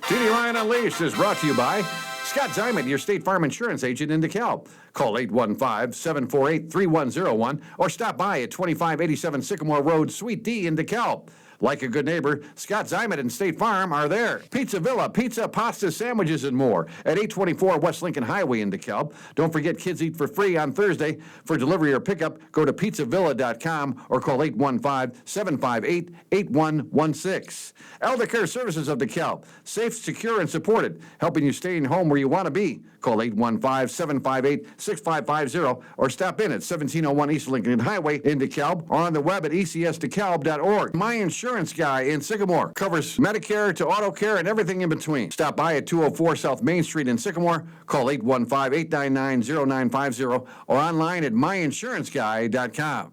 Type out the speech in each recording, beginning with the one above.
TD Ryan Unleashed is brought to you by Scott Ziman, your State Farm Insurance agent in DeKalb. Call 815-748-3101 or stop by at 2587 Sycamore Road, Suite D in DeKalb. Like a good neighbor, Scott Ziman and State Farm are there. Pizza Villa, pizza, pasta, sandwiches, and more at 824 West Lincoln Highway in DeKalb. Don't forget Kids Eat for Free on Thursday. For delivery or pickup, go to pizzavilla.com or call 815-758-8116. Elder Care Services of DeKalb. Safe, secure, and supported, helping you stay in home where you want to be. Call 815-758-6550 or stop in at 1701 East Lincoln Highway in DeKalb or on the web at ecsdekalb.org. My Insurance Guy in Sycamore covers Medicare to auto care and everything in between. Stop by at 204 South Main Street in Sycamore. Call 815-899-0950 or online at myinsuranceguy.com.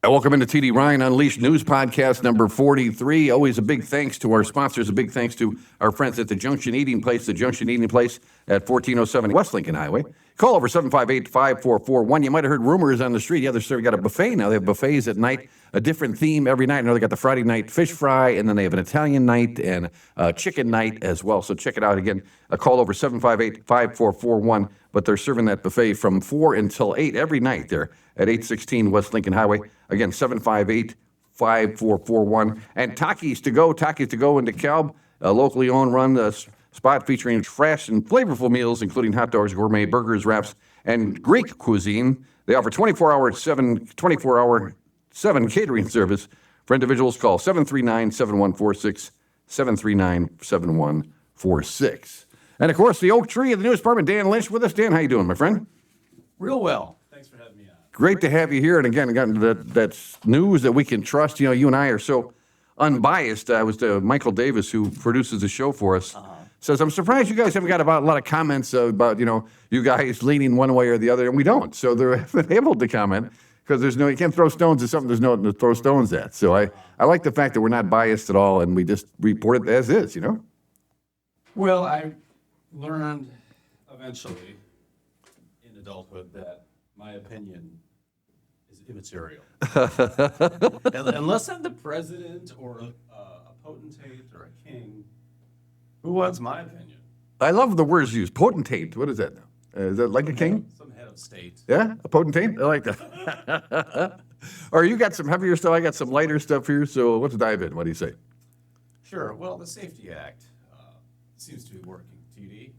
Welcome into TD Ryan Unleashed News Podcast number 43. Always a big thanks to our sponsors. A big thanks to our friends at the Junction Eating Place at 1407 West Lincoln Highway. Call over 758-5441. You might have heard rumors on the street. Yeah, they've got a buffet now. They have buffets at night, a different theme every night. I know they got the Friday night fish fry, and then they have an Italian night and a chicken night as well. So check it out again. Call over 758-5441. But they're serving that buffet from 4 until 8 every night there at 816 West Lincoln Highway. Again, 758-5441. And Takis to Go in DeKalb, a locally owned run spot featuring fresh and flavorful meals, including hot dogs, gourmet burgers, wraps, and Greek cuisine. They offer 24-hour, 7 catering service. For individuals, call 739-7146, 739-7146. And, of course, the Oak Tree of the News Department, Dan Lynch with us. Dan, how you doing, my friend? Real well. Thanks for having me on. Great to have you here. And, again, that's news that we can trust. You know, you and I are so unbiased. I was Michael Davis, who produces the show for us, says, I'm surprised you guys haven't got a lot of comments about, you guys leaning one way or the other, and we don't. So they're able to comment because you can't throw stones at something there's no to throw stones at. So I like the fact that we're not biased at all, and we just report it as is, Well, I learned eventually in adulthood that my opinion is immaterial. Unless I'm the president or a potentate or a king, who wants my opinion? I love the words used. Potentate. What is that now? Is that like a king? Some head of state. Yeah, a potentate? I like that. Or you got some heavier stuff. I got some lighter stuff here. So let's dive in. What do you say? Sure. Well, the Safety Act seems to be working, TD.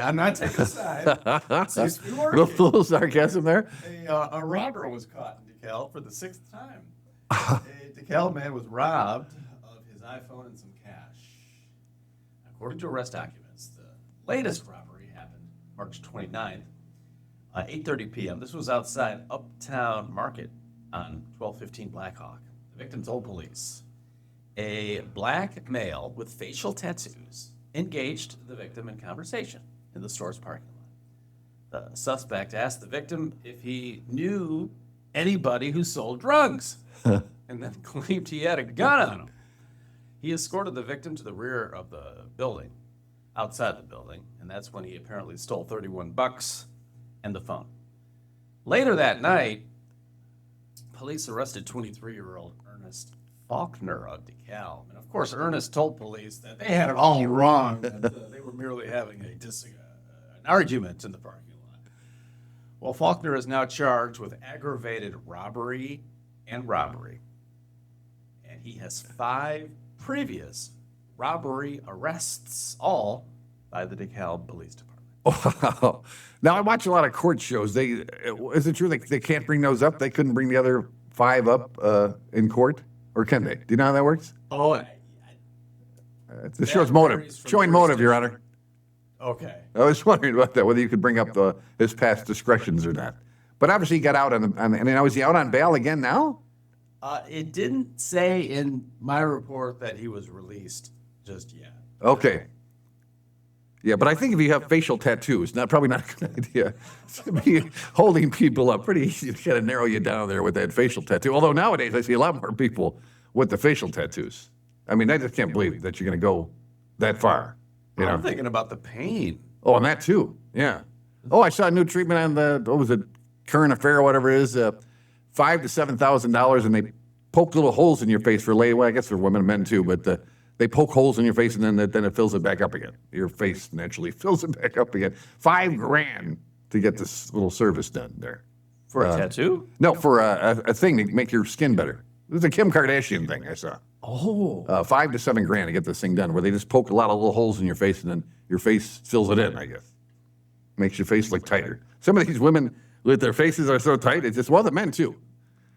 I'm not taking a side. It seems to be working. A little sarcasm there. A robber was caught in DeKalb for the 6th time. A DeKalb man was robbed of his iPhone and some cash. According to arrest documents, the latest robbery happened March 29th, 8:30 p.m. This was outside Uptown Market on 1215 Blackhawk. The victim told police a black male with facial tattoos engaged the victim in conversation in the store's parking lot. The suspect asked the victim if he knew anybody who sold drugs and then claimed he had a gun on him. He escorted the victim to the rear of the building, outside the building, and that's when he apparently stole $31 and the phone. Later that night, police arrested 23-year-old Ernest Faulkner of DeKalb. And of course, Ernest told police that they had it all wrong, that they were merely having an argument in the parking lot. Well, Faulkner is now charged with aggravated robbery and robbery. And he has 5 previous robbery arrests, all by the DeKalb Police Department. Wow. Now, I watch a lot of court shows. Is it true they can't bring those up? They couldn't bring the other 5 up in court? Or can they? Do you know how that works? Oh, it shows motive. Showing motive, Your Honor. Okay. I was wondering about that, whether you could bring up his past discretions or not. But obviously he got out and now is he out on bail again now? It didn't say in my report that he was released just yet. Okay. Yeah, but I think if you have facial tattoos, probably not a good idea to be holding people up. Pretty easy to kind of narrow you down there with that facial tattoo. Although nowadays I see a lot more people with the facial tattoos. I mean, I just can't believe that you're going to go that far. I'm thinking about the pain. Oh, and that too. Yeah. Oh, I saw a new treatment on Current Affair or whatever it is. $5,000 to $7,000, and they poke little holes in your face for I guess for women and men too, but They poke holes in your face, and then it fills it back up again. Your face naturally fills it back up again. $5,000 to get this little service done there. For a tattoo? No, for a thing to make your skin better. It was a Kim Kardashian thing I saw. Oh. $5,000 to $7,000 to get this thing done, where they just poke a lot of little holes in your face, and then your face fills it in, I guess. Makes your face look tighter. Some of these women, with their faces are so tight, it's just, well, the men too.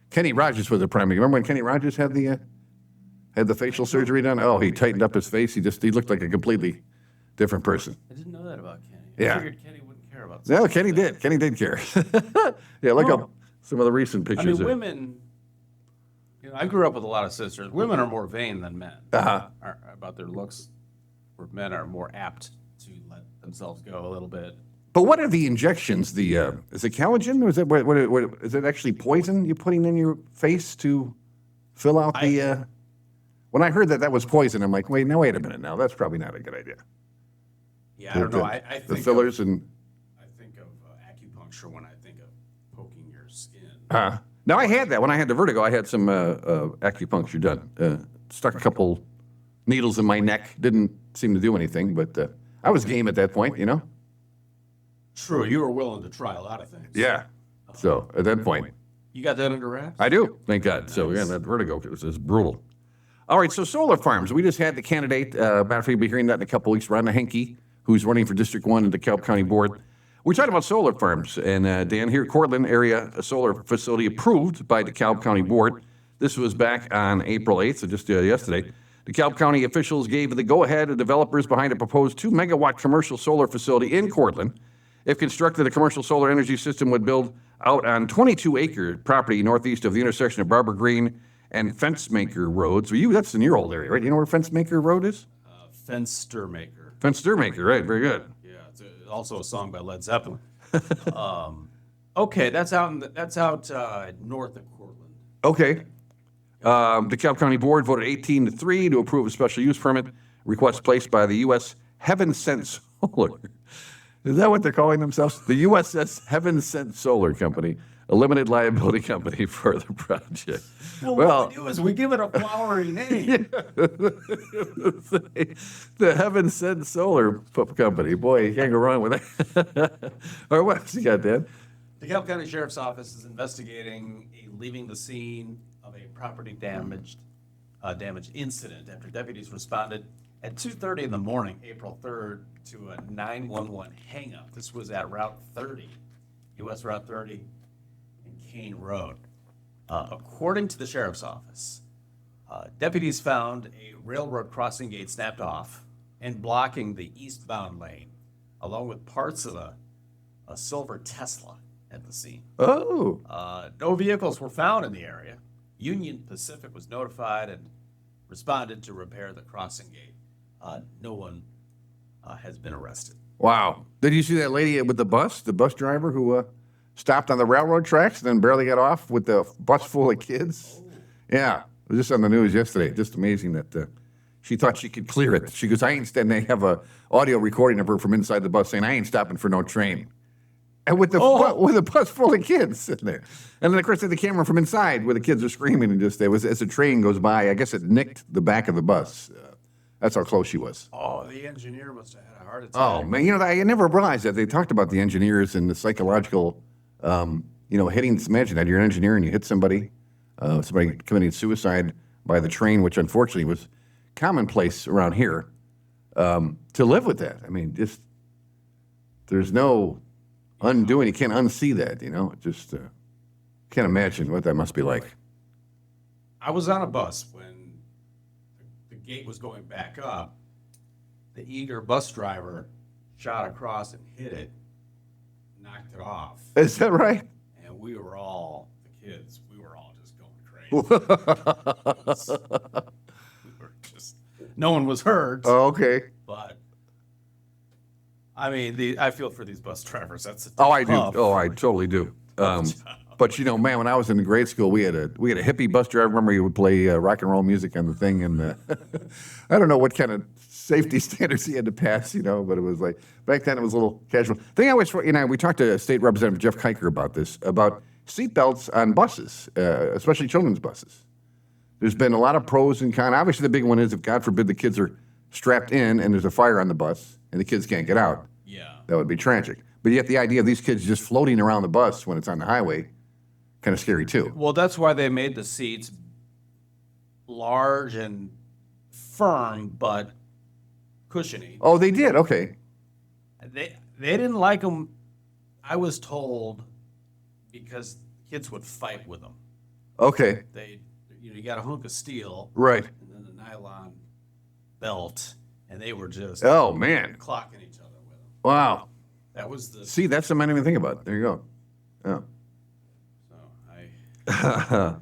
Kenny Rogers was a prime. Remember when Kenny Rogers had the facial surgery done? Oh, he tightened up his face. He looked like a completely different person. I didn't know that about Kenny. Yeah. I figured Kenny wouldn't care about No, Kenny did. Kenny did care. Yeah, look up some of the recent I pictures. mean, women, I grew up with a lot of sisters. Women are more vain than men about their looks, where men are more apt to let themselves go a little bit. But what are the injections? Is it collagen, or is it what is it actually poison you're putting in your face to fill out the? When I heard that was poison, I'm like, wait a minute. Now that's probably not a good idea. Yeah, I don't know. I think the fillers and. I think of acupuncture when I think of poking your skin. Now I had that when I had the vertigo. I had some acupuncture done. Stuck a couple needles in my neck. Didn't seem to do anything, but I was game at that point, True, you were willing to try a lot of things. Yeah. So at that point, you got that under wraps? I do, thank God. Nice. So yeah, that vertigo was brutal. All right, so solar farms. We just had the candidate. Matter of fact, we'll be hearing that in a couple weeks. Rhonda Henke, who's running for District 1 in the DeKalb County Board. We're talking about solar farms, and Dan, here, Courtland area, a solar facility approved by DeKalb County Board. This was back on April 8th, so just yesterday. DeKalb County officials gave the go-ahead to developers behind a proposed 2-megawatt commercial solar facility in Courtland. If constructed, the commercial solar energy system would build out on 22-acre property northeast of the intersection of Barber Green and Fencemaker Roads. That's in your old area, right? You know where Fencemaker Road is? Fenstermaker. Fenstermaker, right? Very good. Yeah, it's also a song by Led Zeppelin. Okay, that's out north of Courtland. Okay. DeKalb County Board voted 18-3 to approve a special use permit request placed by the U.S. Heaven Sent Solar. Is that what they're calling themselves? The USS Heaven Sent Solar Company, a limited liability company for the project. Well, what we do is we give it a flowery name. The Heaven Sent Solar Company. Boy, you can't go wrong with that. Or what else you got, Dan? The DeKalb County Sheriff's Office is investigating leaving the scene of a property damage incident after deputies responded at 2:30 in the morning, April 3rd, to a 911 hang-up. This was at Route 30, U.S. Route 30 and Kane Road. According to the Sheriff's Office, deputies found a railroad crossing gate snapped off and blocking the eastbound lane, along with parts of a silver Tesla at the scene. Oh. No vehicles were found in the area. Union Pacific was notified and responded to repair the crossing gate. No one has been arrested. Wow. Did you see that lady with the bus driver who stopped on the railroad tracks and then barely got off with the bus full of kids? Oh. Yeah. It was just on the news yesterday. Just amazing that she thought she could clear it. She goes, I ain't standing. They have a audio recording of her from inside the bus saying, I ain't stopping for no train. And with the bus full of kids sitting there. And then, of course, they had the camera from inside where the kids are screaming and just, as a train goes by, I guess it nicked the back of the bus. That's how close she was. Oh, the engineer must have had a heart attack. Oh, man, I never realized that. They talked about the engineers and the psychological, hitting. Imagine that you're an engineer and you hit somebody committing suicide by the train, which unfortunately was commonplace around here, to live with that. I mean, just, there's no undoing. You can't unsee that, Just can't imagine what that must be like. I was on a bus when the gate was going back up. The eager bus driver shot across and hit it, knocked it off. Is that right? And we were all, the kids, just going crazy. No one was hurt. Oh, okay. But I mean, I feel for these bus drivers. That's I do. Oh, I totally do. But man, when I was in grade school, we had a hippie bus driver. Remember, he would play rock and roll music on the thing, and I don't know what kind of safety standards he had to pass, But it was like back then, it was a little casual. Thing I always, we talked to State Representative Jeff Kiker about this, about seatbelts on buses, especially children's buses. There's been a lot of pros and cons. Obviously, the big one is if, God forbid, the kids are strapped in and there's a fire on the bus and the kids can't get out. Yeah. That would be tragic. But yet the idea of these kids just floating around the bus when it's on the highway, kind of scary too. Well, that's why they made the seats large and firm, but cushiony. Oh, they did? Okay. They didn't like them, I was told, because kids would fight with them. Okay. You got a hunk of steel, Right. and then a nylon belt, and they were just Oh, man. clocking each other with them. Wow. That was the See, that's something I didn't even think about. There you go. Yeah. so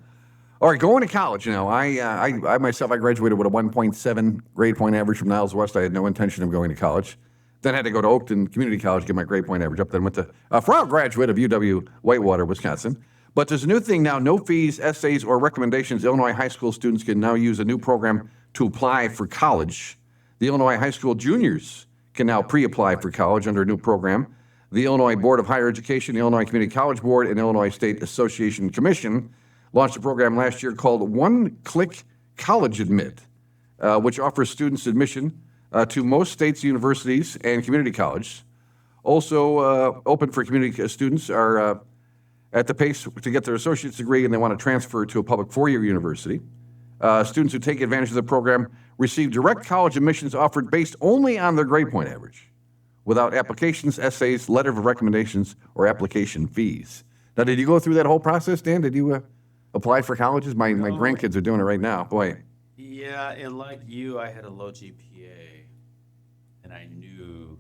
All right, going to college now. I myself, I graduated with a 1.7 grade point average from Niles West. I had no intention of going to college. Then I had to go to Oakton Community College to get my grade point average up. Then went to a proud graduate of UW Whitewater, Wisconsin. But there's a new thing now, no fees, essays, or recommendations. Illinois high school students can now use a new program to apply for college. The Illinois high school juniors can now pre-apply for college under a new program. The Illinois Board of Higher Education, the Illinois Community College Board, and Illinois State Association Commission launched a program last year called One Click College Admit, which offers students admission to most states, universities, and community colleges. Also open for community students are at the pace to get their associate's degree and they want to transfer to a public four-year university. Students who take advantage of the program receive direct college admissions offered based only on their grade point average, without applications, essays, letter of recommendations, or application fees. Now, did you go through that whole process, Dan? Did you apply for colleges? My grandkids are doing it right now. Boy. yeah, and like you, I had a low GPA, and I knew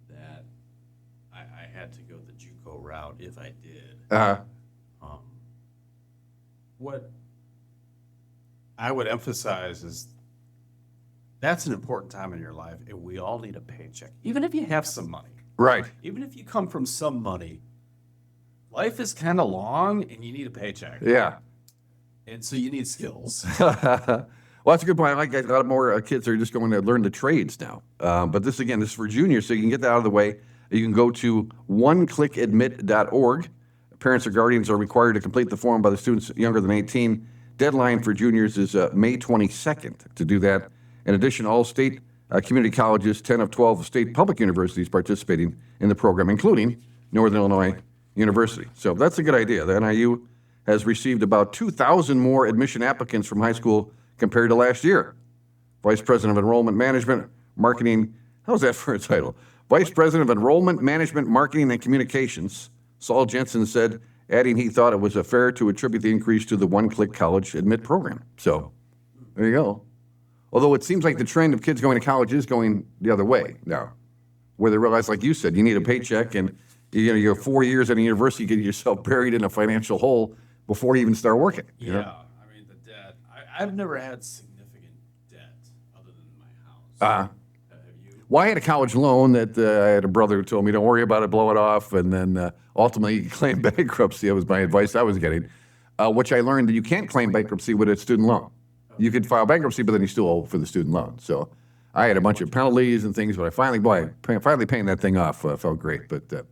that I had to go the JUCO route if I did. What I would emphasize is that's an important time in your life, and we all need a paycheck, even if you have some money. Right. Even if you come from some money, life is kind of long, and you need a paycheck. Yeah. And so you need skills. Well, that's a good point. I like a lot more kids are just going to learn the trades now. But this, again, this is for juniors, so you can get that out of the way. You can go to oneclickadmit.org. Parents or guardians are required to complete the form by the students younger than 18. Deadline for juniors is May 22nd to do that. In addition, all state community colleges, 10 of 12 state public universities participating in the program, including Northern Illinois University. So that's a good idea. The NIU has received about 2,000 more admission applicants from high school compared to last year. Vice President of Enrollment Management, Marketing, how's that for a title? Vice President of Enrollment Management, Marketing, and Communications, Saul Jensen said, adding he thought it was fair to attribute the increase to the one-click college admit program. So there you go. Although it seems like the trend of kids going to college is going the other way now, where they realize, like you said, you need a paycheck, and you're 4 years at a university, you get yourself buried in a financial hole before you even start working. Yeah, I mean, the debt. I've never had significant debt other than my house. Have you? Well, I had a college loan that I had a brother who told me, don't worry about it, blow it off, and then ultimately you claim bankruptcy. That was my advice I was getting, which I learned that you can't claim bankruptcy with a student loan. You could file bankruptcy, but then you still owe for the student loan. So I had a bunch of penalties and things, but I finally paying that thing off felt great. But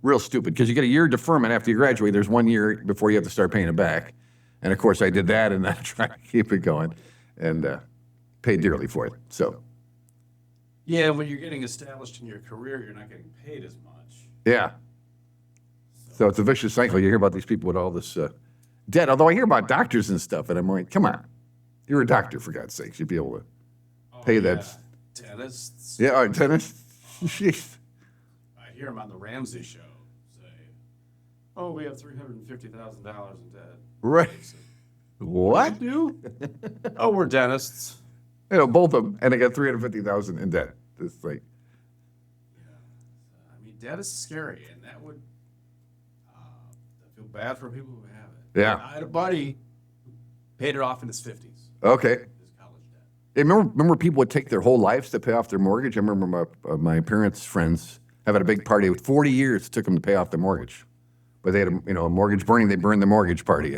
real stupid, because you get a year deferment after you graduate. There's 1 year before you have to start paying it back. And of course, I did that, and I tried to keep it going, and paid dearly for it. So, Yeah, when you're getting established in your career, you're not getting paid as much. yeah. So it's a vicious cycle. You hear about these people with all this debt. Although I hear about doctors and stuff, and I'm like, come on, you're a doctor, for God's sakes. You'd be able to pay that. Dentists. Yeah, dentist. Jeez. I hear them on the Ramsey show say, "Oh, we have $350,000 in debt." Right. What do? Oh, we're dentists. Both of them, and they got $350,000 in debt. It's like, I mean, debt is scary, and that would. I feel bad for people who have it. Yeah. I had a buddy who paid it off in his 50s. okay. His college debt. Hey, remember people would take their whole lives to pay off their mortgage? I remember my parents' friends having a big party. 40 years it took them to pay off their mortgage. But they had a mortgage burning. They burned the mortgage party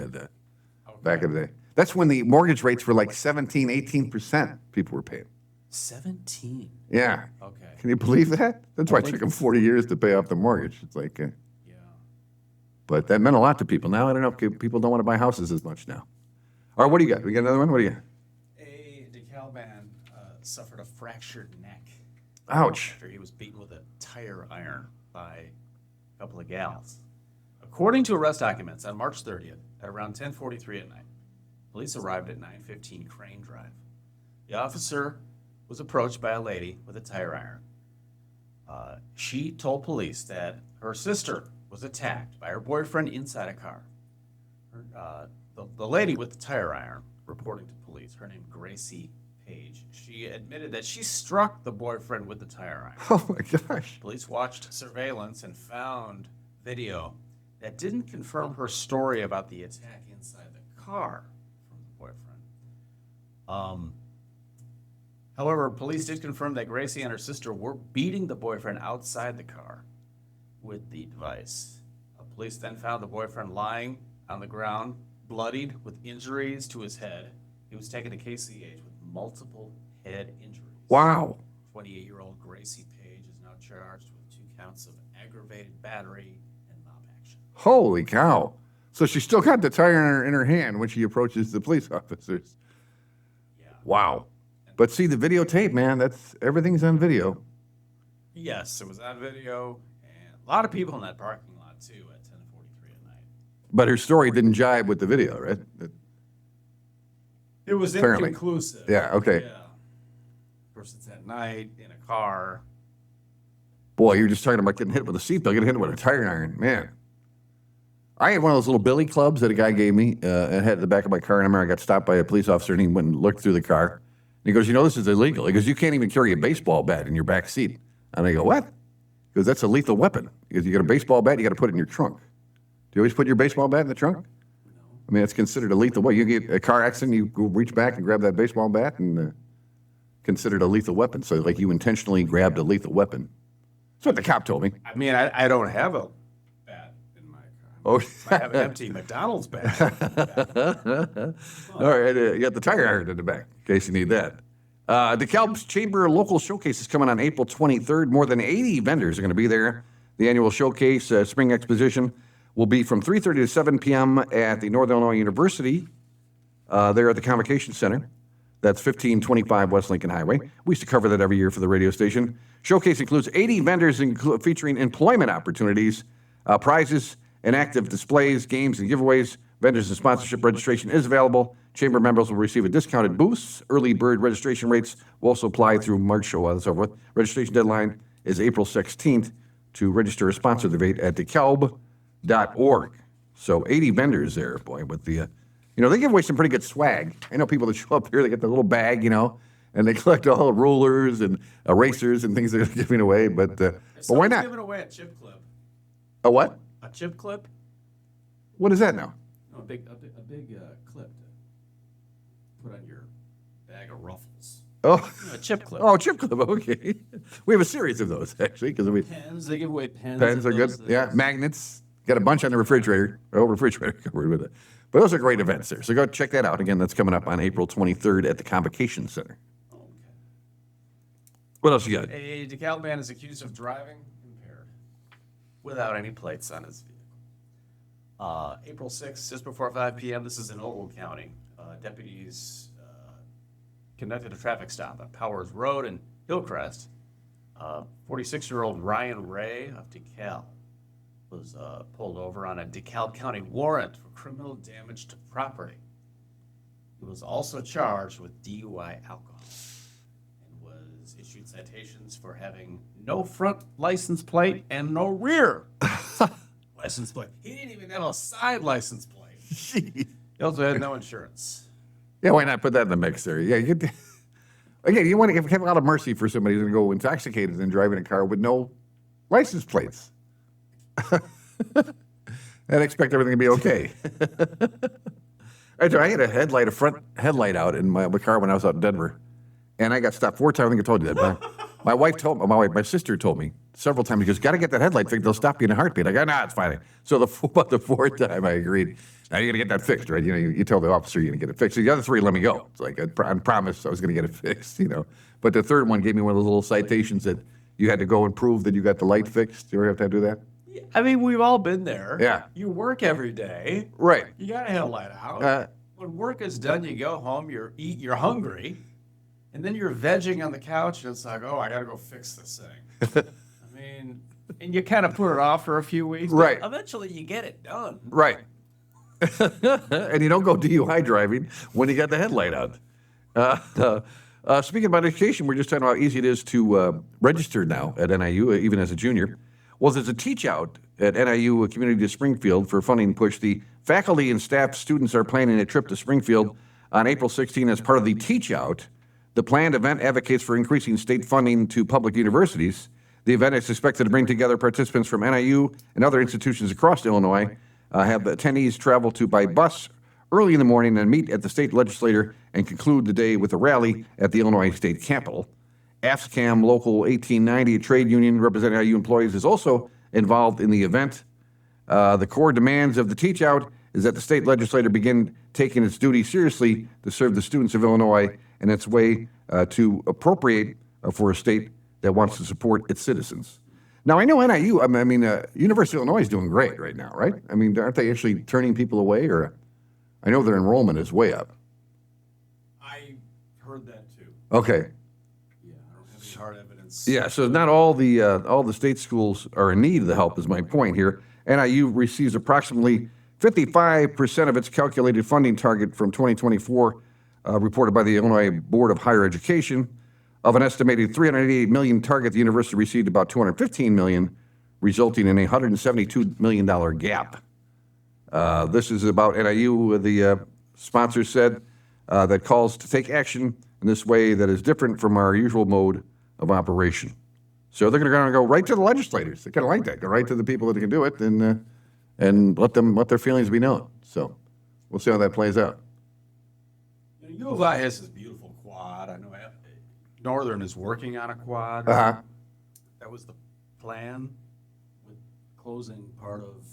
back in the day. That's when the mortgage rates were like 17, 18% people were paying. 17. Yeah. Okay. Can you believe that? That's why it took them 40 years to pay off the mortgage. It's like, Yeah. but that meant a lot to people. Now, I don't know if people don't want to buy houses as much now. All right, what do you got? We got another one? What do you got? A DeKalb man suffered a fractured neck Ouch. after he was beaten with a tire iron by a couple of gals. According to arrest documents, on March 30th, at around 10:43 at night, police arrived at 915 Crane Drive. The officer was approached by a lady with a tire iron. She told police that her sister was attacked by her boyfriend inside a car. The lady with the tire iron, reporting to police, her name Gracie Page, she admitted that she struck the boyfriend with the tire iron. Oh, my gosh. Police watched surveillance and found video that didn't confirm her story about the attack inside the car from the boyfriend. However, police did confirm that Gracie and her sister were beating the boyfriend outside the car with the device. Police then found the boyfriend lying on the ground, bloodied with injuries to his head. He was taken to KCH with multiple head injuries. Wow. 28-year-old Gracie Page is now charged with 2 counts of aggravated battery and mob action. Holy cow. So she still got the tire in her hand when she approaches the police officers. Yeah. Wow. But see the videotape, man, everything's on video. Yes, it was on video, and a lot of people in that parking lot, too, at 10:43 at night. But her story didn't jibe with the video, right? It was Apparently. inconclusive. Yeah, okay. Yeah. Of course, it's at night, in a car. Boy, you're just talking about getting hit with a seatbelt, getting hit with a tire iron. Man. I had one of those little billy clubs that a guy gave me and had in the back of my car, and I remember I got stopped by a police officer, and he went and looked through the car. And he goes, this is illegal. He goes, you can't even carry a baseball bat in your back seat. And I go, what? He goes, that's a lethal weapon. He goes, you got a baseball bat, you got to put it in your trunk. Do you always put your baseball bat in the trunk? No. I mean, it's considered a lethal weapon. You get a car accident, you go reach back and grab that baseball bat and considered a lethal weapon. So, like, you intentionally grabbed a lethal weapon. That's what the cop told me. I mean, I don't have a bat in my car. Oh, I have an empty McDonald's bat. All right, you got the tire iron in the back, in case you need that. DeKalb's Chamber Local Showcase is coming on April 23rd. More than 80 vendors are going to be there. The annual showcase, Spring Exposition, will be from 3:30 to 7 p.m. at the Northern Illinois University, there at the Convocation Center. That's 1525 West Lincoln Highway. We used to cover that every year for the radio station. Showcase includes 80 vendors featuring employment opportunities, prizes, and active displays, games, and giveaways. Vendors and sponsorship registration is available. Chamber members will receive a discounted booth. Early bird registration rates will also apply through March show and so forth. Registration deadline is April 16th. To register or sponsor the debate at DeKalb.org. So 80 vendors there, boy, with the, they give away some pretty good swag. I know people that show up here, they get the little bag, and they collect all the rulers and erasers and things they're giving away. But why not? Giving away a chip clip. A what? A chip clip? What is that now? No, a big clip to put on your bag of Ruffles. Oh, A chip clip. oh, chip clip. Okay, we have a series of those actually because we Pens, they give away pens. pens are good. Yeah, magnets. Got a bunch on the refrigerator. Oh, refrigerator covered with it. But those are great events there. So go check that out. Again, that's coming up on April 23rd at the Convocation Center. Okay. What else you got? A DeKalb man is accused of driving impaired without any plates on his vehicle. April 6th, just before 5 p.m., this is in Ogle County. Deputies conducted a traffic stop on Powers Road in Hillcrest. 46-year-old Ryan Ray of DeKalb was pulled over on a DeKalb County warrant for criminal damage to property. He was also charged with DUI alcohol and was issued citations for having no front license plate and no rear license plate. He didn't even have a side license plate. He also had no insurance. Yeah, why not put that in the mix there? Yeah, again, you want to have a lot of mercy for somebody who's going to go intoxicated and driving a car with no license plates. And expect everything to be okay. I had a front headlight out in my car when I was out in Denver, and I got stopped 4 times. I think I told you that. My sister told me several times. She goes, "Got to get that headlight fixed. They'll stop you in a heartbeat." I go, "Nah, it's fine." So about the 4th time, I agreed. Now you're gonna get that fixed, right? You tell the officer you're gonna get it fixed. So the other 3 let me go. It's like I promised I was gonna get it fixed, But the 3rd one gave me one of those little citations that you had to go and prove that you got the light fixed. Do you ever have to do that? I mean, we've all been there. Yeah. You work every day. Right. You got a headlight out. when work is done, you go home, you're hungry, and then you're vegging on the couch, and it's like, oh, I got to go fix this thing. I mean, and you kind of put it off for a few weeks. Right. But eventually, you get it done. Right. And you don't go DUI driving when you got the headlight on. Speaking about education, we're just talking about how easy it is to register now at NIU, even as a junior. Well, there's a teach out at NIU Community to Springfield for funding push. The faculty and staff students are planning a trip to Springfield on April 16 as part of the teach out. The planned event advocates for increasing state funding to public universities. The event is expected to bring together participants from NIU and other institutions across Illinois, have attendees travel to by bus early in the morning and meet at the state legislature and conclude the day with a rally at the Illinois State Capitol. AFSCAM Local 1890, a trade union representing NIU employees, is also involved in the event. The core demands of the teach out is that the state legislature begin taking its duty seriously to serve the students of Illinois and its way to appropriate for a state that wants to support its citizens. Now, I know NIU, University of Illinois is doing great right now, right? I mean, aren't they actually turning people away? Or I know their enrollment is way up. I heard that too. Okay. Yeah, I don't have any hard evidence. Yeah, so not all the state schools are in need of the help is my point here. NIU receives approximately 55% of its calculated funding target from 2024, reported by the Illinois Board of Higher Education. Of an estimated $388 million target, the university received about $215 million, resulting in a $172 million gap. This is about NIU. The sponsor said that calls to take action in this way that is different from our usual mode of operation. So they're going to go right to the legislators. They kind of like that. Go right to the people that can do it and let their feelings be known. So we'll see how that plays out. U of I has this beautiful quad. I know Northern is working on a quad. Uh-huh. That was the plan with closing part of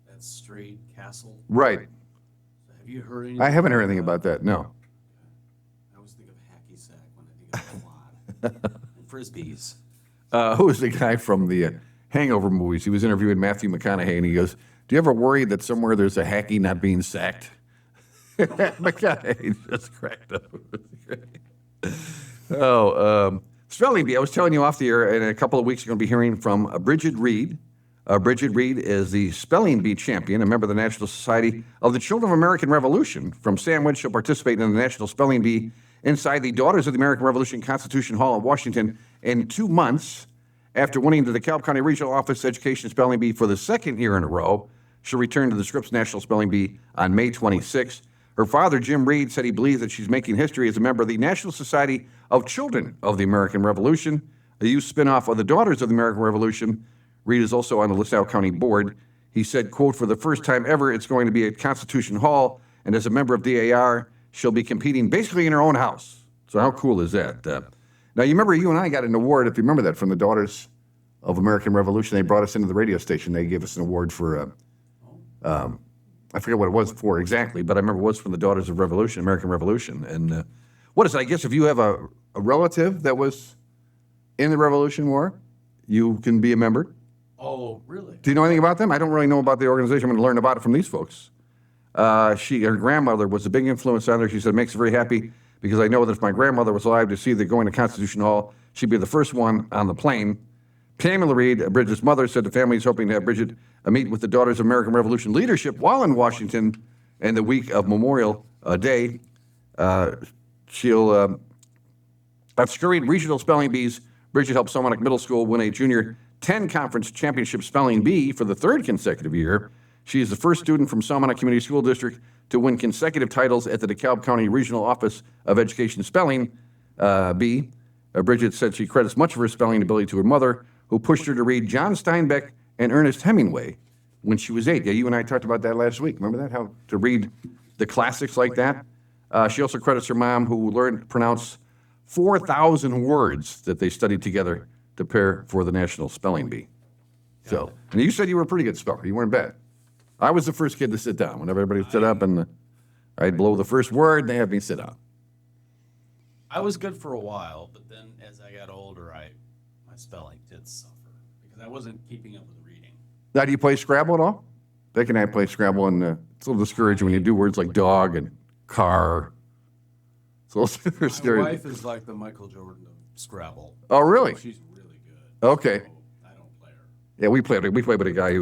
that street, Castle. Right. Have you heard anything? I haven't heard anything about that, no. I always think of hacky sack when I think of a quad. And Frisbees. Who was the guy from the Hangover movies? He was interviewing Matthew McConaughey, and he goes, do you ever worry that somewhere there's a hacky not being sacked? McConaughey just cracked up. Spelling bee. I was telling you off the air, in a couple of weeks, you're going to be hearing from Bridget Reed. Bridget Reed is the spelling bee champion, a member of the National Society of the Children of American Revolution. From Sandwich, she'll participate in the National Spelling Bee inside the Daughters of the American Revolution Constitution Hall in Washington in 2 months. After winning the DeKalb County Regional Office Education Spelling Bee for the second year in a row, she'll return to the Scripps National Spelling Bee on May 26th. Her father, Jim Reed, said he believes that she's making history as a member of the National Society of Children of the American Revolution, a youth spinoff of the Daughters of the American Revolution. Reed is also on the LaSalle County Board. He said, quote, for the first time ever, it's going to be at Constitution Hall, and as a member of DAR, she'll be competing basically in her own house. So how cool is that? Now, you remember you and I got an award, if you remember that, from the Daughters of American Revolution. They brought us into the radio station. They gave us an award for I forget what it was for exactly, but I remember it was from the Daughters of Revolution, American Revolution. And what is it? I guess if you have a relative that was in the Revolution War, you can be a member. Oh, really? Do you know anything about them? I don't really know about the organization. I'm going to learn about it from these folks. Her grandmother was a big influence on her. She said, it makes her very happy because I know that if my grandmother was alive to see that going to Constitution Hall, she'd be the first one on the plane. Pamela Reed, Bridget's mother, said the family is hoping to have Bridget meet with the Daughters of American Revolution leadership while in Washington in the week of Memorial Day. She'll have scurried regional spelling bees. Bridget helped Sawmonic Middle School win a junior 10 conference championship spelling bee for the third consecutive year. She is the first student from Sawmonic Community School District to win consecutive titles at the DeKalb County Regional Office of Education Spelling Bee. Bridget said she credits much of her spelling ability to her mother, who pushed her to read John Steinbeck and Ernest Hemingway when she was 8. Yeah, you and I talked about that last week. Remember that? How to read the classics like that? She also credits her mom, who learned to pronounce 4,000 words that they studied together to prepare for the National Spelling Bee. So, and you said you were a pretty good speller. You weren't bad. I was the first kid to sit down. Whenever everybody stood up, and I'd blow the first word, they had me sit down. I was good for a while, but then as I got older, my spelling did suffer because I wasn't keeping up with reading. Now, do you play Scrabble at all? Vic and I play Scrabble, and it's a little discouraging when you do words like dog and car. So My scary. wife is like the Michael Jordan of Scrabble. Oh, really? She's really good. Okay. So I don't play her. Yeah, we played with a guy he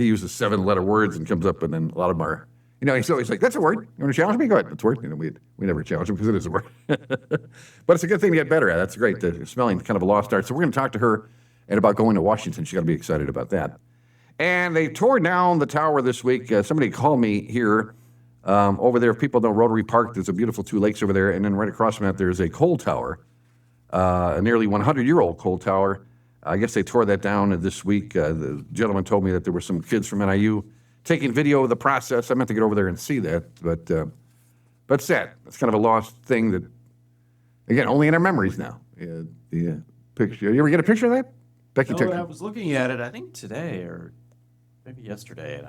uses 7-letter words and comes up, and then a lot of them are, he's always like, that's a word. You want to challenge me? Go ahead. That's a word. We never challenge him because it is a word. But it's a good thing to get better at. That's great. Smelling kind of a lost art. So we're going to talk to her and about going to Washington. She's got to be excited about that. And they tore down the tower this week. Somebody called me here over there. If people know Rotary Park, there's a beautiful 2 lakes over there. And then right across from that, there's a coal tower, a nearly 100-year-old coal tower. I guess they tore that down this week. The gentleman told me that there were some kids from NIU taking video of the process. I meant to get over there and see that, but sad. It's kind of a lost thing that, again, only in our memories now. The picture. You ever get a picture of that? Becky took I it. was looking at it, I think today or maybe yesterday, and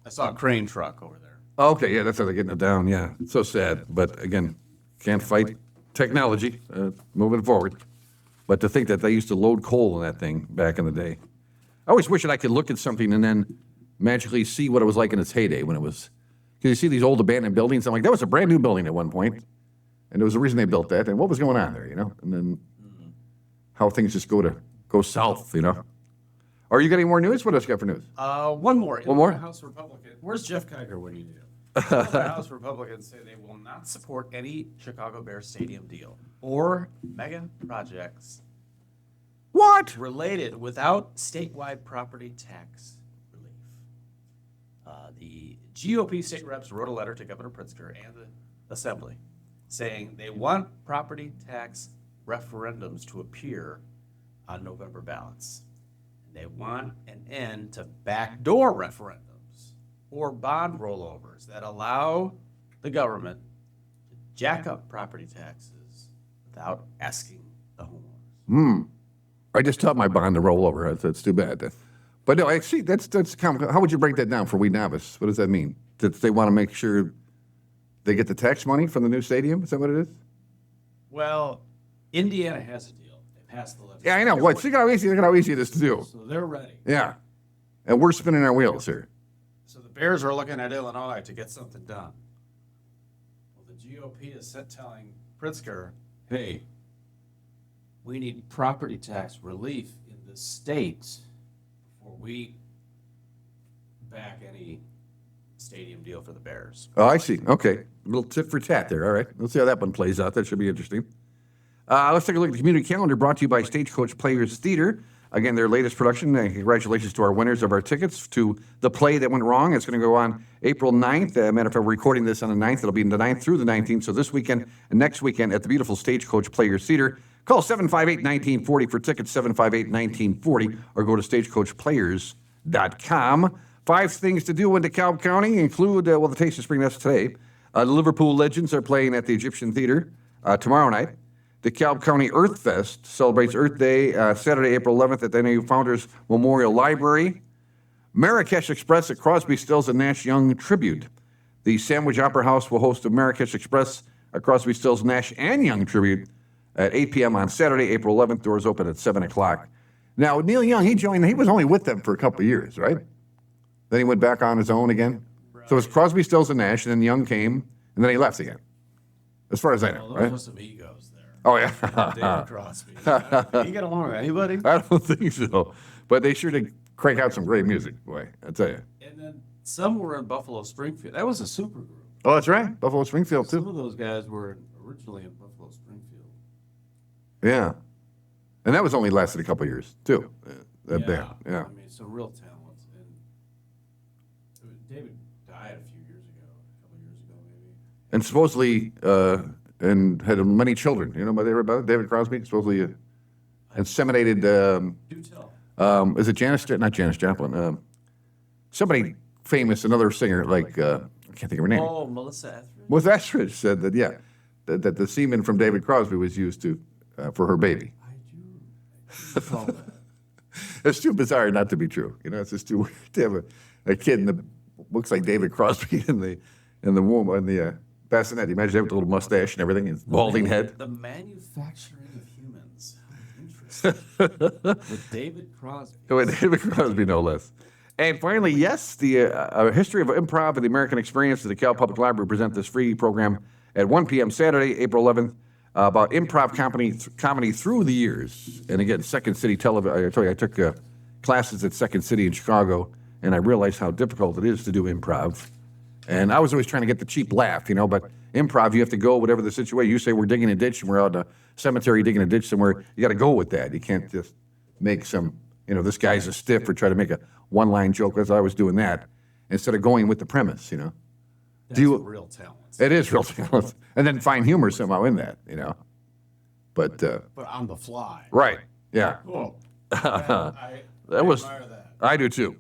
I saw a crane truck over there. Okay, yeah, that's how they're getting it down. Yeah, it's so sad. But again, can't fight technology moving forward. But to think that they used to load coal in that thing back in the day. I always wish that I could look at something and then magically see what it was like in its heyday when it was. Because you see these old abandoned buildings. I'm like, that was a brand new building at one point, and there was a reason they built that. And what was going on there, And then how things just go south, Are you got any more news? What else you got for news? One more. One more? House Republican. Where's Jeff Kiger when you need him? The House Republicans say they will not support any Chicago Bears stadium deal or mega projects What? related without statewide property tax relief. The GOP state reps wrote a letter to Governor Pritzker and the Assembly saying they want property tax referendums to appear on November ballots. They want an end to backdoor referendums or bond rollovers that allow the government to jack up property taxes without asking the homeowners. I just taught my bond to roll over. That's too bad. But no, actually, that's how would you break that down for we novice? What does that mean? That they want to make sure they get the tax money from the new stadium? Is that what it is? Well, Indiana has a deal. They passed the legislation. Yeah, I know. What? Look at how easy it is to do. So they're ready. Yeah. And we're spinning our wheels here. So the Bears are looking at Illinois to get something done. Well, the GOP is telling Pritzker, hey, we need property tax relief in the state before we back any stadium deal for the Bears. Oh, I see. Okay. A little tit for tat there. All right. Let's see how that one plays out. That should be interesting. Let's take a look at the community calendar brought to you by Stagecoach Players Theater. Again, their latest production. Congratulations to our winners of our tickets to the play that went wrong. It's going to go on April 9th. Matter of fact, we're recording this on the 9th. It'll be the 9th through the 19th. So this weekend and next weekend at the beautiful Stagecoach Players Theater. Call 758-1940 for tickets, 758-1940, or go to stagecouchplayers.com. 5 things to do in DeKalb County include, the Taste of Spring, that's today. The Liverpool Legends are playing at the Egyptian Theater tomorrow night. DeKalb County Earth Fest celebrates Earth Day Saturday, April 11th at the NIU Founders Memorial Library. Marrakesh Express at Crosby, Stills, and Nash Young Tribute. The Sandwich Opera House will host a Marrakesh Express at Crosby, Stills, Nash, and Young Tribute at 8 p.m. on Saturday, April 11th. Doors open at 7 o'clock. Now, Neil Young, he was only with them for a couple of years, right? Then he went back on his own again. Right. So it was Crosby, Stills, and Nash, and then Young came, and then he left again. As far as I know, right? Those are some egos there. Oh, yeah. David Crosby. You get along with anybody? I don't think so. But they sure did crank out some great music, boy, I tell you. And then some were in Buffalo Springfield. That was a super group. Oh, that's right. Buffalo Springfield, too. Some of those guys were originally in Buffalo Springfield. Yeah. And that was only lasted a couple of years, too. That band. Yeah. I mean, some real talent. And David died a few years ago, a couple of years ago, maybe. And supposedly, and had many children. You know about it? David Crosby? Supposedly inseminated. Do tell. Is it not Janis Joplin? Somebody famous, another singer, like, I can't think of her name. Oh, Melissa Etheridge. Melissa Etheridge said that, yeah, that the semen from David Crosby was used for her baby. I do recall that. It's too bizarre not to be true. It's just too weird to have a kid that looks like David Crosby in the womb, in the bassinet. You imagine that with a little mustache and everything, his balding head. The manufacturing of humans. How interesting. With David Crosby. With David Crosby, no less. And finally, yes, the History of Improv and the American Experience. The DeKalb Public Library present this free program at 1 p.m. Saturday, April 11th, about improv comedy through the years. And again, Second City Television. I told you, I took classes at Second City in Chicago, and I realized how difficult it is to do improv. And I was always trying to get the cheap laugh, but improv, you have to go whatever the situation. You say we're digging a ditch, and we're out in a cemetery digging a ditch somewhere. You got to go with that. You can't just make some, this guy's a stiff, or try to make a one-line joke, as I was doing that, instead of going with the premise, That's real talent. It is real talent. And then find humor somehow in that, But on the fly. right, yeah. Oh, I That was, admire that. I do too.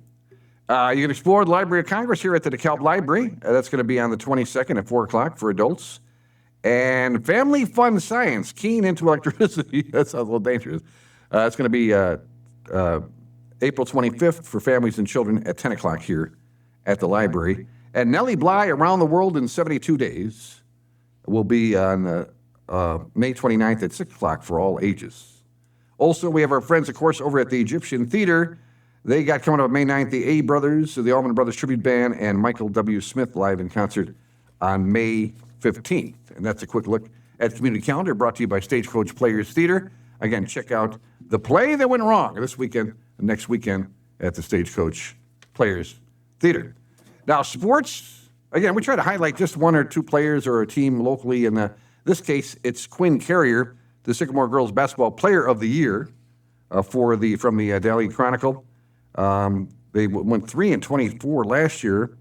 You can explore the Library of Congress here at the DeKalb Library. That's going to be on the 22nd at 4 o'clock for adults. And Family Fun Science, Keen into Electricity. That sounds a little dangerous. It's going to be April 25th for families and children at 10 o'clock here at the library. And Nellie Bly, Around the World in 72 Days, will be on May 29th at 6 o'clock for all ages. Also, we have our friends, of course, over at the Egyptian Theater. They got coming up May 9th, the A Brothers, the Allman Brothers Tribute Band, and Michael W. Smith live in concert on May 15th. And that's a quick look at the community calendar brought to you by Stagecoach Players Theater. Again, check out The Play That Went Wrong this weekend, next weekend at the Stagecoach Players Theater. Now, sports, again, we try to highlight just one or two players or a team locally. In this case, it's Quinn Carrier, the Sycamore Girls Basketball Player of the Year from the Daily Chronicle. They went 3-24 last year,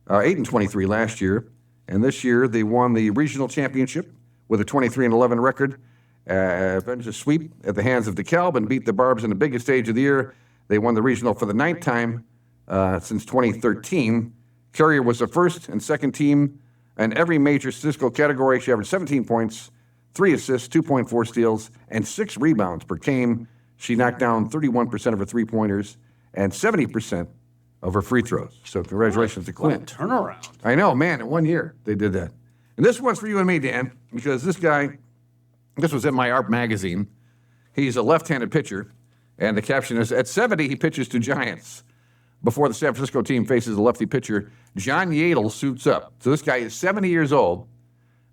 8-23 last year, and this year they won the regional championship with a 23-11 record. Avenged a sweep at the hands of DeKalb and beat the Barbs in the biggest stage of the year. They won the regional for the ninth time since 2013. Carrier was the first and second team in every major statistical category. She averaged 17 points, 3 assists, 2.4 steals, and 6 rebounds per game. She knocked down 31% of her three-pointers and 70% of her free throws. So congratulations to Quinn. What a turnaround. I know, man, in 1 year they did that. And this one's for you and me, Dan, because this was in my ARP magazine. He's a left-handed pitcher, and the caption is, at 70, he pitches to Giants. Before the San Francisco team faces a lefty pitcher, John Yadel suits up. So this guy is 70 years old.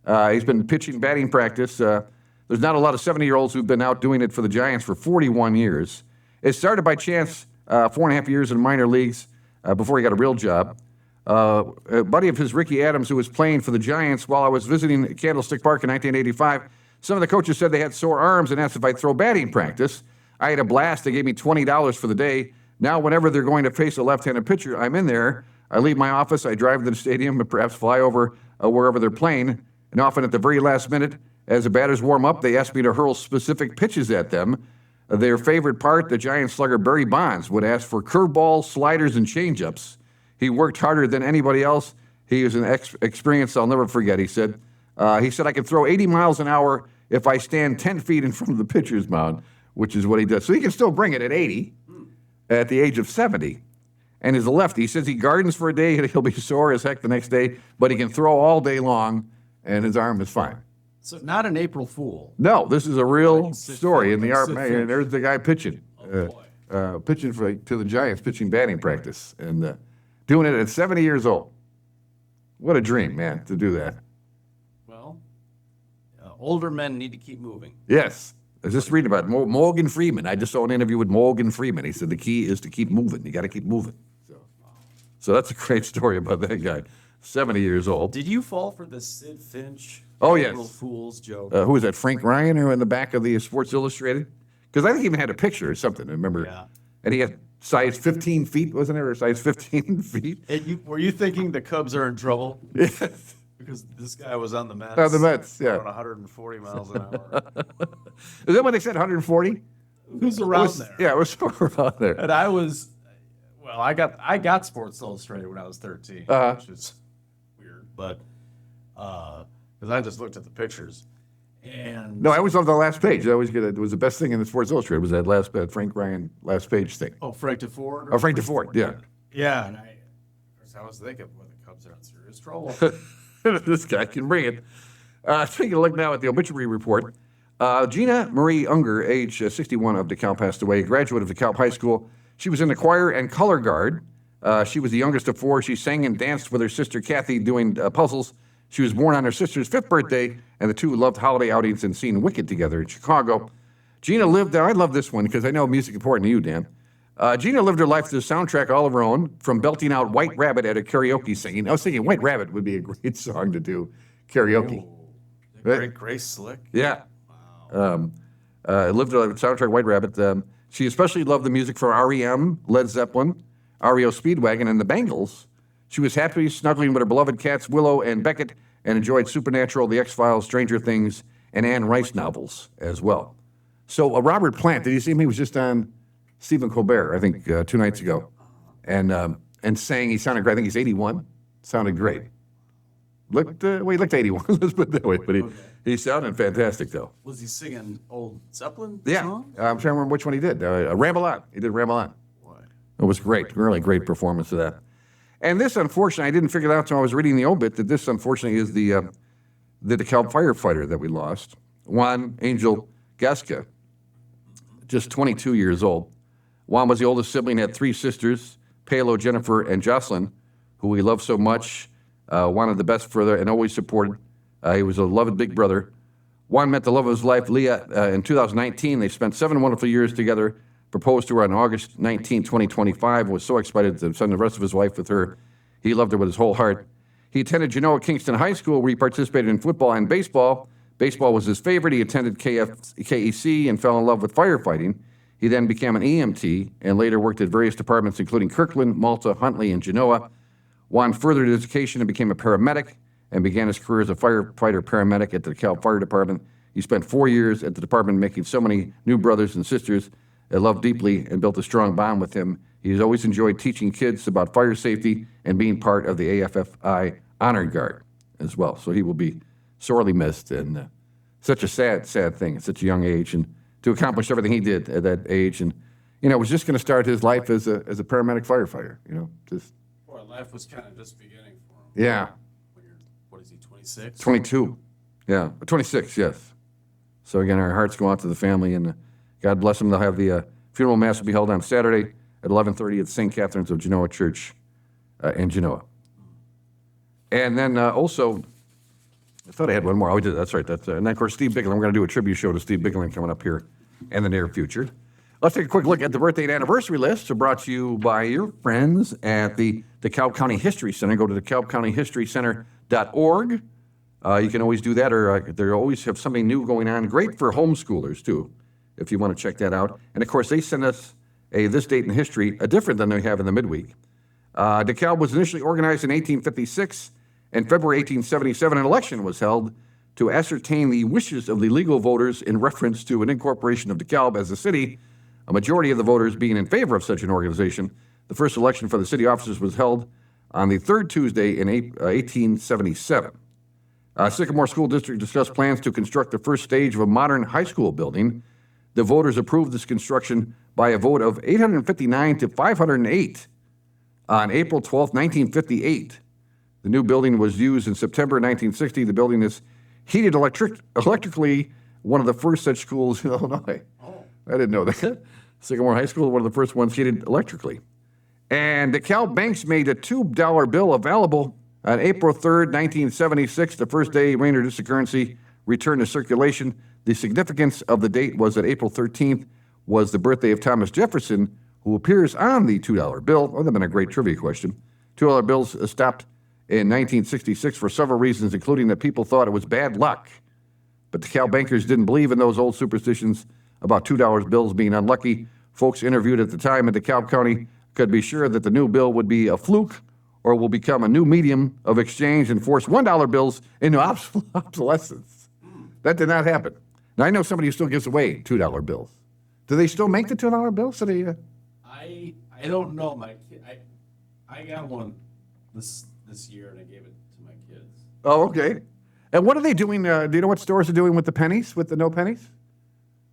He's been pitching batting practice. There's not a lot of 70-year-olds who've been out doing it for the Giants for 41 years. It started by chance 4.5 years in minor leagues before he got a real job. A buddy of his, Ricky Adams, who was playing for the Giants while I was visiting Candlestick Park in 1985, some of the coaches said they had sore arms and asked if I'd throw batting practice. I had a blast. They gave me $20 for the day. Now, whenever they're going to face a left-handed pitcher, I'm in there. I leave my office, I drive to the stadium, and perhaps fly over wherever they're playing. And often at the very last minute, as the batters warm up, they ask me to hurl specific pitches at them. Their favorite part, the Giant slugger Barry Bonds would ask for curveballs, sliders, and changeups. He worked harder than anybody else. He was an experience I'll never forget, he said. He said I could throw 80 miles an hour if I stand 10 feet in front of the pitcher's mound, which is what he does. So he can still bring it at 80 at the age of 70. And he's a lefty. He says he gardens for a day and he'll be sore as heck the next day, but he can throw all day long and his arm is fine. So not an April Fool. No, this is a real story in the art. Sid Man, there's the guy pitching. Pitching to the Giants, pitching batting practice, and doing it at 70 years old. What a dream, man, to do that. Well, older men need to keep moving. Yes. I was just reading about it. Morgan Freeman. I just saw an interview with Morgan Freeman. He said the key is to keep moving. You got to keep moving. So that's a great story about that guy. 70 years old. Did you fall for the Sid Finch Oh, yes. April Fool's joke? Who was that, Frank Ryan, who in the back of the Sports Illustrated? Because I think he even had a picture or something, I remember. Yeah. And he had size 15 feet, wasn't there? Or size 15 feet? Were you thinking the Cubs are in trouble? Yes. Because this guy was on the Mets. On the Mets, yeah. Throwing 140 miles an hour. Is that what they said, 140? Who's around there? Yeah, it was around there. And I got Sports Illustrated when I was 13, which is weird, but because I just looked at the pictures, and No, I always loved the last page. I always it was the best thing in the Sports Illustrated was that Frank Ryan last page thing. Frank DeFord. Oh, Frank DeFord, yeah. Yeah, and I was thinking, well, the Cubs are in serious trouble. This guy can bring it. Taking a look now at the obituary report. Gina Marie Unger, age 61 of DeKalb, passed away, a graduate of DeKalb High School. She was in the choir and color guard. She was the youngest of four. She sang and danced with her sister Kathy doing puzzles. She was born on her sister's 5th birthday, and the two loved holiday outings and seeing Wicked together in Chicago. Gina lived, I love this one because I know music is important to you, Dan. Gina lived her life to the soundtrack all of her own, from belting out White Rabbit at a karaoke singing. I was thinking White Rabbit would be a great song to do karaoke. Great Grace Slick. Yeah. Lived her life soundtrack White Rabbit. She especially loved the music for REM, Led Zeppelin, REO Speedwagon, and the Bangles. She was happily snuggling with her beloved cats Willow and Beckett and enjoyed Supernatural, The X-Files, Stranger Things, and Anne Rice novels as well. So Robert Plant, did you see him? He was just on Stephen Colbert, I think, 2 nights ago, and sang. He sounded great. I think he's 81. Sounded great. He looked 81. Let's put it that way. But he sounded fantastic, though. Was he singing old Zeppelin Yeah, songs? I'm trying to remember which one he did. Ramble On. He did Ramble On. What? It was great. Really great performance of that. And this, unfortunately, I didn't figure it out until I was reading the obit that this, unfortunately, is the DeKalb firefighter that we lost, Juan Angel Gasca, just 22 years old. Juan was the oldest sibling, had 3 sisters, Paolo, Jennifer, and Jocelyn, who we love so much, wanted the best for her and always supported. He was a loved big brother. Juan met the love of his life, Leah, in 2019. They spent 7 wonderful years together, proposed to her on August 19, 2025, was so excited to spend the rest of his life with her. He loved her with his whole heart. He attended Genoa Kingston High School, where he participated in football and baseball. Baseball was his favorite. He attended KEC and fell in love with firefighting. He then became an EMT and later worked at various departments, including Kirkland, Malta, Huntley, and Genoa. Juan furthered his education and became a paramedic and began his career as a firefighter paramedic at the DeKalb Fire Department. He spent 4 years at the department making so many new brothers and sisters that loved deeply and built a strong bond with him. He's always enjoyed teaching kids about fire safety and being part of the AFFI Honor Guard as well. So he will be sorely missed, and such a sad thing at such a young age, and to accomplish everything he did at that age, and was just going to start his life as a paramedic firefighter. Just Boy, life was kind of just beginning for him. Yeah. What is he, 26? 22, yeah, 26, yes. So again, our hearts go out to the family, and God bless them. They'll have the funeral mass will be held on Saturday at 11:30 at St. Catherine's of Genoa Church in Genoa. And then also, I thought I had one more. Oh, we did. That's right. And then, of course, Steve Bickerland. We're going to do a tribute show to Steve Bickerland coming up here in the near future. Let's take a quick look at the birthday and anniversary list. Brought to you by your friends at the DeKalb County History Center. Go to DeKalbCountyHistoryCenter.org. You can always do that, or they always have something new going on. Great for homeschoolers, too, if you want to check that out. And, of course, they send us this date in history, different than they have in the midweek. DeKalb was initially organized in 1856. In February 1877, an election was held to ascertain the wishes of the legal voters in reference to an incorporation of DeKalb as a city, a majority of the voters being in favor of such an organization. The first election for the city officers was held on the 3rd Tuesday in 1877. Sycamore School District discussed plans to construct the first stage of a modern high school building. The voters approved this construction by a vote of 859 to 508 on April 12, 1958. The new building was used in September 1960. The building is heated electrically, one of the first such schools in Illinois. Oh. I didn't know that. Sycamore High School, one of the first ones heated electrically. And DeKalb banks made a $2 bill available on April 3rd, 1976, the first day Rainer digital currency returned to circulation. The significance of the date was that April 13th was the birthday of Thomas Jefferson, who appears on the $2 bill. Oh, that would have been a great trivia question. $2 bills stopped in 1966 for several reasons, including that people thought it was bad luck. But DeKalb bankers didn't believe in those old superstitions about $2 bills being unlucky. Folks interviewed at the time in DeKalb County could be sure that the new bill would be a fluke or will become a new medium of exchange and force $1 bills into obsolescence. That did not happen. Now, I know somebody who still gives away $2 bills. Do they still make the $2 bills? I don't know. My kid, I got one this year, and I gave it to my kids. Oh, okay. And what are they doing? Do you know what stores are doing with the pennies, with the no pennies?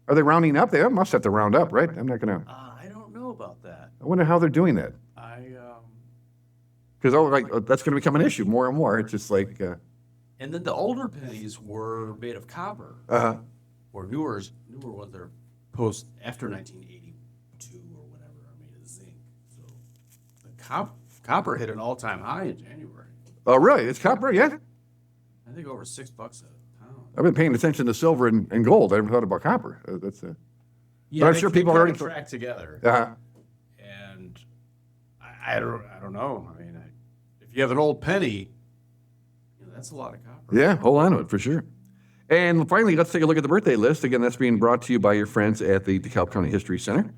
Are they rounding up? They must have to round up, right? I'm not going to. I don't know about that. I wonder how they're doing that. Because that's going to become an issue more and more. It's just like. And then the older pennies were made of copper. Or newer ones that are after 1982 or whatever are made of zinc. So the copper hit an all-time high in January. Oh, really? It's copper, yeah? I think over $6 a pound. I've been paying attention to silver and gold. I never thought about copper. Yeah, but I'm sure people already track together. Uh-huh. And I don't know. I mean, if you have an old penny, that's a lot of copper. Yeah, hold on to it for sure. And finally, let's take a look at the birthday list. Again, that's being brought to you by your friends at the DeKalb County History Center.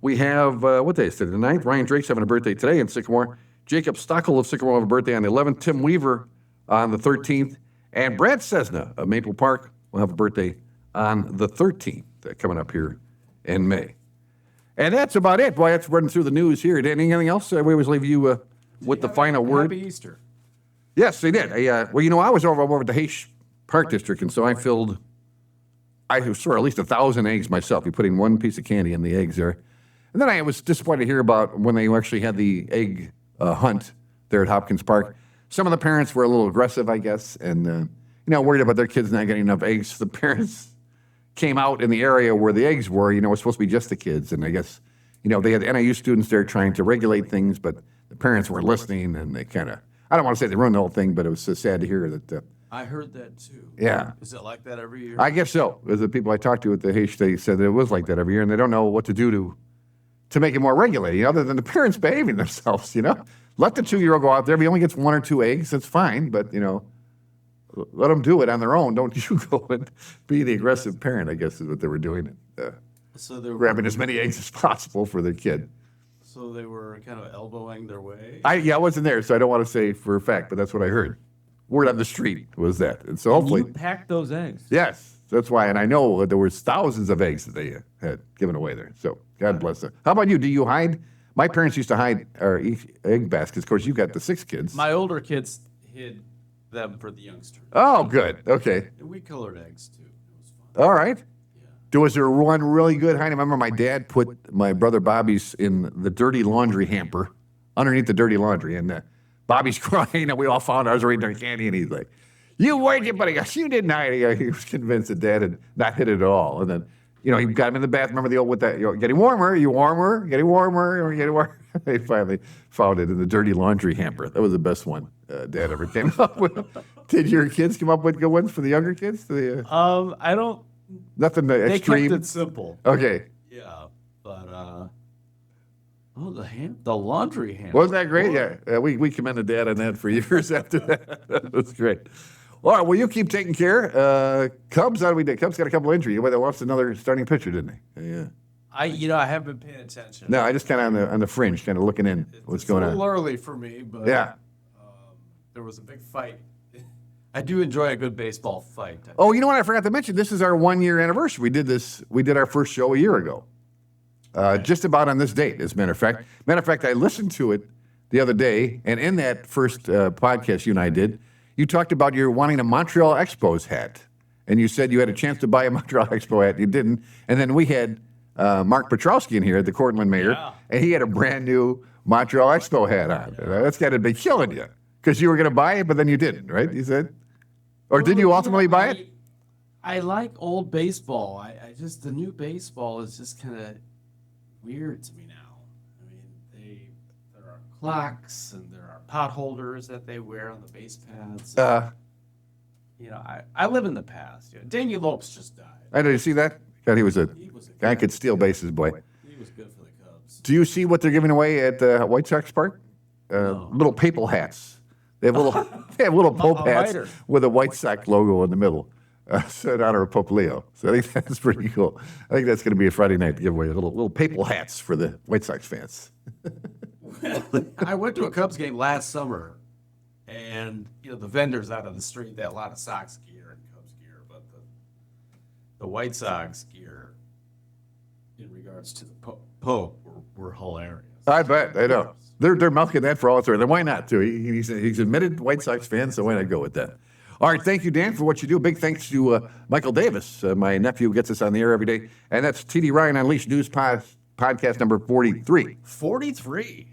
We have, what day is today? The 9th. Ryan Drake's having a birthday today in Sycamore. Jacob Stockel of Sycamore will have a birthday on the 11th. Tim Weaver on the 13th. And Brad Cessna of Maple Park will have a birthday on the 13th, coming up here in May. And that's about it. Boy, that's running through the news here. Anything else? We always leave you with the final word. Happy Easter. Yes, they did. I was over at the Hayes Park District, and so I saw at least 1,000 eggs myself. You put in one piece of candy in the eggs there. And then I was disappointed to hear about when they actually had the egg hunt there at Hopkins Park. Some of the parents were a little aggressive, I guess, and worried about their kids not getting enough eggs. The parents came out in the area where the eggs were. It was supposed to be just the kids, and I guess, they had NIU students there trying to regulate things, but the parents weren't listening, and they kind of, I don't want to say they ruined the whole thing, but it was so sad to hear that. I heard that too. Yeah. Is it like that every year? I guess so. As the people I talked to at the Hayes, they said that it was like that every year, and they don't know what to do to make it more regulated, other than the parents behaving themselves, Let the 2-year-old go out there. If he only gets 1 or 2 eggs, that's fine, but, let them do it on their own. Don't you go and be the aggressive parent, I guess is what they were doing. So they were grabbing as many eggs as possible for their kid. So they were kind of elbowing their way? I wasn't there, so I don't want to say for a fact, but that's what I heard. Word on the street was that. And so hopefully. You packed those eggs. Yes, that's why. And I know there was thousands of eggs that they had given away there. So God bless them. How about you? Do you hide? My parents used to hide our egg baskets. Of course, you've got the 6 kids. My older kids hid them for the youngsters. Oh, good. Okay. And we colored eggs too. It was fun. All right. Yeah. Was there one really good hiding? I remember my dad put my brother Bobby's in the dirty laundry hamper underneath the dirty laundry. And Bobby's crying, and we all found ours were eating our candy. And he's like, "You wait, you buddy. You didn't hide it." He was convinced that Dad had not hid it at all. And then, he got him in the bath. Remember the old with that, getting warmer, you warmer, getting warmer, or getting warmer. They finally found it in the dirty laundry hamper. That was the best one Dad ever came up with. Did your kids come up with good ones for the younger kids? I don't. Nothing extreme. They kept it simple. Okay. Yeah, but the laundry hamper. Wasn't that great? Yeah, we commended Dad on that for years after that. That was great. All right, well, you keep taking care. Cubs, how do we do? Cubs got a couple injuries. They lost another starting pitcher, didn't they? Yeah. I haven't been paying attention. No, I just kind of on the fringe, kind of looking in what's going on. It's a little early for me, but yeah, there was a big fight. I do enjoy a good baseball fight. Oh, you know what? I forgot to mention. This is our 1-year anniversary. We did our first show a year ago, just about on this date, as a matter of fact. Matter of fact, I listened to it the other day, and in that first podcast you and I did, you talked about you wanting a Montreal Expos hat, and you said you had a chance to buy a Montreal Expo hat. You didn't, and then we had Mark Petrowski in here, the Courtland mayor, and he had a brand new Montreal Expo hat on. That's got to be killing you because you were going to buy it, but then you didn't, right? You said. Or did you ultimately buy it? I like old baseball. I just, the new baseball is just kind of weird to me now. I mean, there are clocks and there are pot holders that they wear on the base pads. I live in the past. Danny Lopes just died. I did you see that? God, he was a guy could steal bases, boy. He was good for the Cubs. Do you see what they're giving away at the White Sox Park? No. Little papal hats. They have little Pope hats with a White Sox logo in the middle, in honor of Pope Leo. So I think that's pretty cool. I think that's going to be a Friday night giveaway, little papal hats for the White Sox fans. I went to a Cubs game last summer, and the vendors out on the street, they had a lot of Sox gear and Cubs gear, but the White Sox gear, in regards to the Pope, were hilarious. I bet. I know. They're milking that for all it's worth. And why not, too? He's admitted White Sox fan, so why not go with that? All right, thank you, Dan, for what you do. Big thanks to Michael Davis, my nephew who gets us on the air every day. And that's TD Ryan Unleashed News Podcast number 43. 43?